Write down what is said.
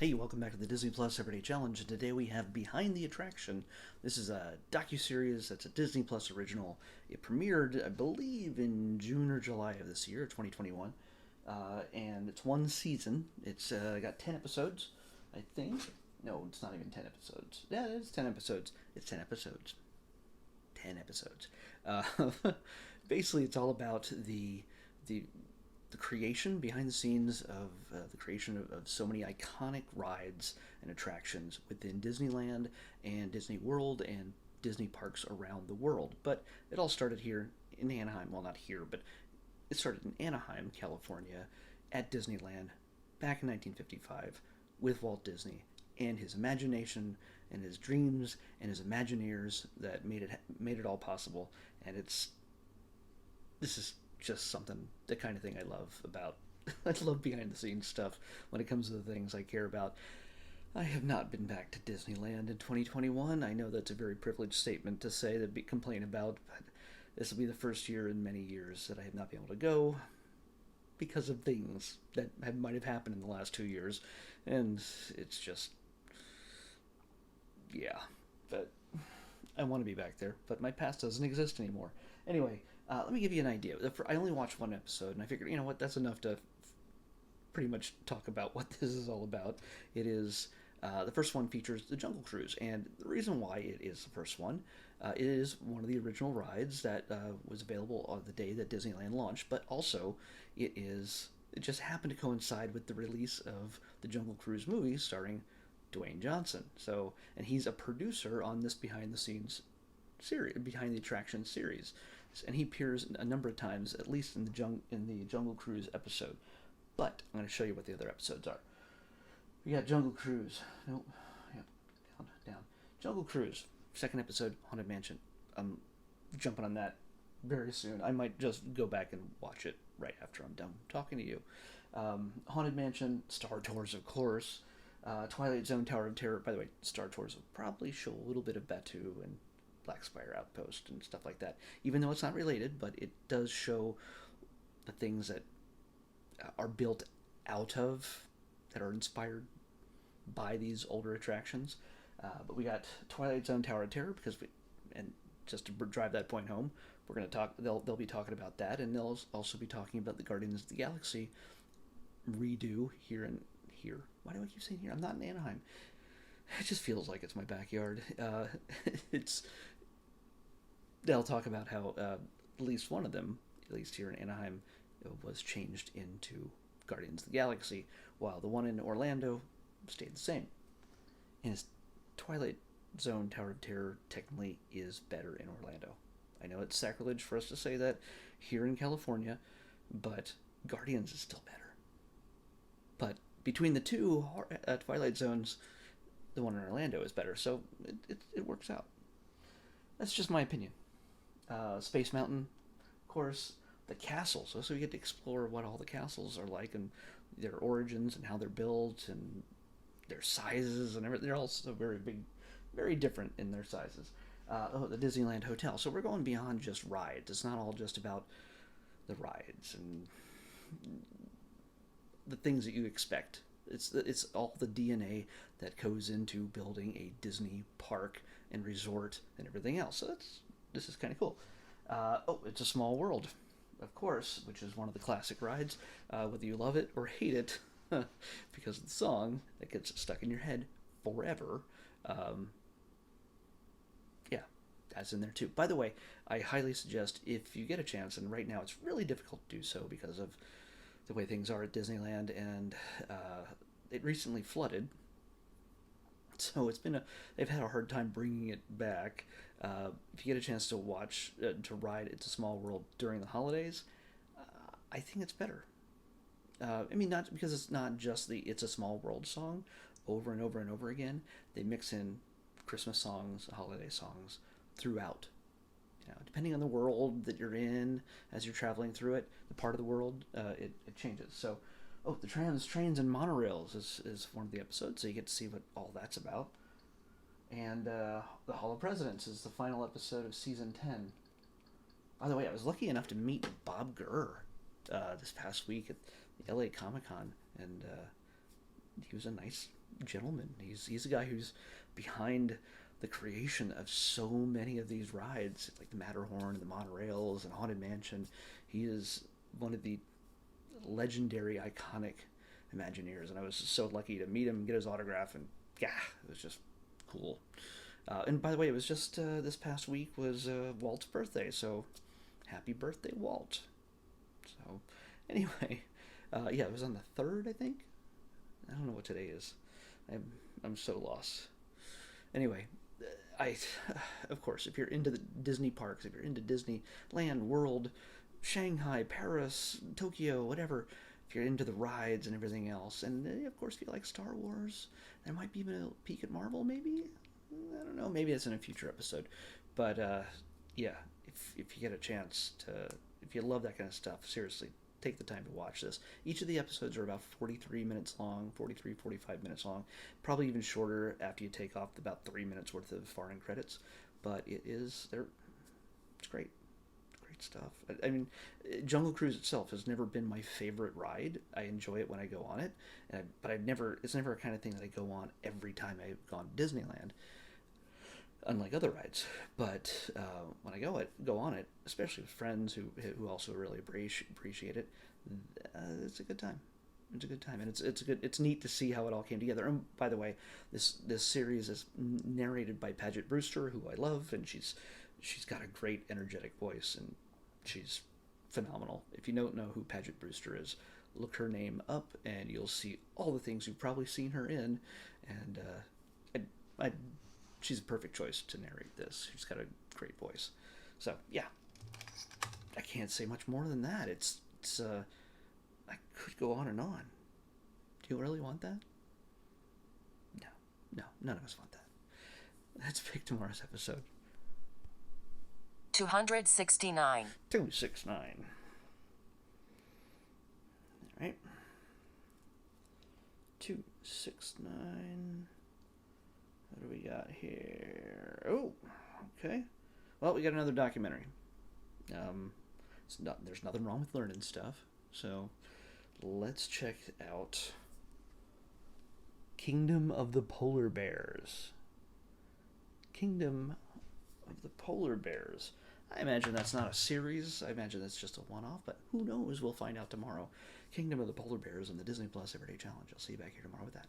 Hey, welcome back to the Disney Plus Everyday Challenge. And today we have Behind the Attraction. This is a docu-series that's a Disney Plus original. It premiered, I believe, in June or July of this year, 2021. And it's one season. It's got 10 episodes, I think. No, it's not even 10 episodes. Yeah, it's 10 episodes. It's 10 episodes. 10 episodes. Uh, Basically, it's all about the the creation behind the scenes of the creation of so many iconic rides and attractions within Disneyland and Disney World and Disney parks around the world. But it all started here in Anaheim. Well, not here, but it started in Anaheim, California, at Disneyland back in 1955 with Walt Disney and his imagination and his dreams and his Imagineers that made it all possible. And this is just something, the kind of thing I love about. I love behind the scenes stuff when it comes to the things I care about. I have not been back to Disneyland in 2021. I know that's a very privileged statement to say, to complain about, but this will be the first year in many years that I have not been able to go because of things that might have happened in the last 2 years. And it's just, yeah. But I want to be back there, but my past doesn't exist anymore. Anyway, let me give you an idea. I only watched one episode, and I figured, you know what, that's enough to pretty much talk about what this is all about. It is the first one features the Jungle Cruise, and the reason why it is the first one, it is one of the original rides that was available on the day that Disneyland launched, but also it just happened to coincide with the release of the Jungle Cruise movie starring Dwayne Johnson. So, and he's a producer on this behind the scenes series, behind the attraction series, and he appears a number of times, at least in the Jungle Cruise episode. But I'm going to show you what the other episodes are. We got Jungle Cruise. Nope. Yep. Down. Jungle Cruise. Second episode, Haunted Mansion. I'm jumping on that very soon. I might just go back and watch it right after I'm done talking to you. Haunted Mansion, Star Tours, of course. Twilight Zone, Tower of Terror. By the way, Star Tours will probably show a little bit of Batu and Black Spire Outpost and stuff like that. Even though it's not related, but it does show the things that are built out of, that are inspired by these older attractions. But we got Twilight Zone, Tower of Terror, and just to drive that point home, we're going to talk. They'll be talking about that, and they'll also be talking about the Guardians of the Galaxy redo here and here. Why do I keep saying here? I'm not in Anaheim. It just feels like it's my backyard. It's They'll talk about how at least one of them, at least here in Anaheim, was changed into Guardians of the Galaxy, while the one in Orlando stayed the same. And his Twilight Zone Tower of Terror technically is better in Orlando. I know it's sacrilege for us to say that here in California, but Guardians is still better. But between the two Twilight Zones, the one in Orlando is better, so it works out. That's just my opinion. Space Mountain, of course, the castles. So we get to explore what all the castles are like and their origins and how they're built and their sizes and everything. They're also very big, very different in their sizes. The Disneyland Hotel. So we're going beyond just rides. It's not all just about the rides and the things that you expect. It's all the DNA that goes into building a Disney park and resort and everything else. So this is kind of cool. It's a Small World, of course, which is one of the classic rides. Whether you love it or hate it, because of the song that gets stuck in your head forever. Yeah, that's in there too. By the way, I highly suggest, if you get a chance, and right now it's really difficult to do so because of the way things are at Disneyland, and it recently flooded. So they've had a hard time bringing it back. If you get a chance to ride It's a Small World during the holidays, I think it's better. Not because it's not just the It's a Small World song over and over and over again. They mix in Christmas songs, holiday songs throughout. Depending on the world that you're in as you're traveling through it, the part of the world, it changes. So, the trams, trains, and monorails is one of the episodes, so you get to see what all that's about. And the Hall of Presidents is the final episode of season 10. By the way, I was lucky enough to meet Bob Gurr this past week at the LA Comic Con, and he was a nice gentleman. He's a guy who's behind the creation of so many of these rides, like the Matterhorn and the monorails and Haunted Mansion. He is one of the legendary, iconic Imagineers, and I was so lucky to meet him and get his autograph, and yeah, it was just cool. And by the way, it was just this past week was Walt's birthday, so happy birthday, Walt. So anyway, yeah, it was on the third, I think. I don't know what today is. I'm so lost. Anyway, I of course, if you're into the Disney parks, if you're into Disneyland World, Shanghai, Paris, Tokyo, whatever, if you're into the rides and everything else, and of course if you like Star Wars, there might be even a peek at Marvel, maybe. I don't know. Maybe it's in a future episode, but yeah, if you get a chance to, if you love that kind of stuff, seriously, take the time to watch this. Each of the episodes are about 43 minutes long, 45 minutes long, probably even shorter after you take off about 3 minutes worth of foreign credits. But it's great. Great stuff. I mean, Jungle Cruise itself has never been my favorite ride. I enjoy it when I go on it, but it's never a kind of thing that I go on every time I've gone to Disneyland, unlike other rides. But when I go on it, especially with friends who also really appreciate it, it's a good time. It's a good time, and it's neat to see how it all came together. And by the way, this series is narrated by Paget Brewster, who I love, and she's got a great energetic voice, and she's phenomenal. If you don't know who Paget Brewster is, look her name up, and you'll see all the things you've probably seen her in, and she's a perfect choice to narrate this. She's got a great voice. So yeah, I can't say much more than that. It's I could go on and on. Do you really want that? No, none of us want that. Let's pick tomorrow's episode. 269. 269. All right. 269. What do we got here? Oh, okay. Well, we got another documentary. There's nothing wrong with learning stuff. So let's check out Kingdom of the Polar Bears. Kingdom of the Polar Bears. I imagine that's not a series. I imagine that's just a one-off, but who knows? We'll find out tomorrow. Kingdom of the Polar Bears and the Disney Plus Everyday Challenge. I'll see you back here tomorrow with that.